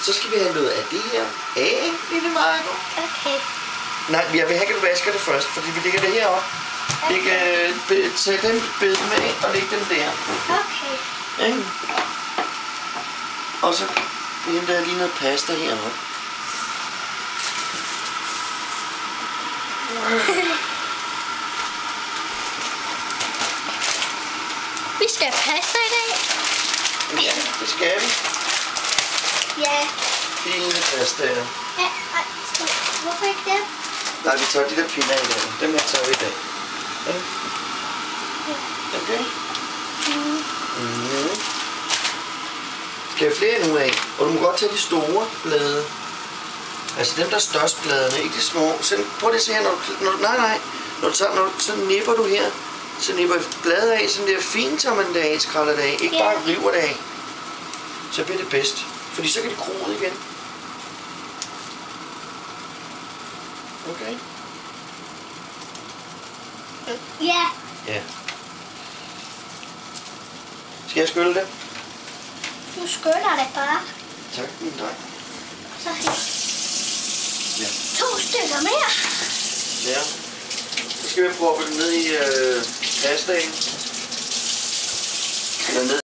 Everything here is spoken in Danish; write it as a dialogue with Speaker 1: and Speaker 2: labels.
Speaker 1: Så skal vi have noget af det her af, lille Marco.
Speaker 2: Okay.
Speaker 1: Nej, jeg vil have, at du vasker det først, fordi vi lægger det heroppe. Okay. Tag dem, bed dem af og læg dem der.
Speaker 2: Okay.
Speaker 1: Ja. Og så henter jeg lige noget pasta heroppe.
Speaker 2: Vi skal have pasta i dag.
Speaker 1: Ja, det skal vi.
Speaker 2: Ja.
Speaker 1: Fine pastaer.
Speaker 2: Ja, hvorfor ikke det?
Speaker 1: Nej, vi tager de der piller i dag. Dem her tager vi i dag. Ja. Okay. Skal jeg have flere nu af? Og du må godt tage de store blade. Altså dem der er størst bladene, ikke de små. Prøv lige at se her, så nipper du her. Så nipper bladet af, sådan der fint tager man det af, skræller det af. Ikke bare river det af. Så bliver det bedst. Fordi så kan det gro ud igen. Okay?
Speaker 2: Ja.
Speaker 1: Ja. Skal jeg skylle det?
Speaker 2: Du skyller det bare.
Speaker 1: Tak, min dreng.
Speaker 2: Så her.
Speaker 1: Ja.
Speaker 2: 2 stykker mere.
Speaker 1: Ja. Så skal vi proppe det ned i pastaen. Eller ned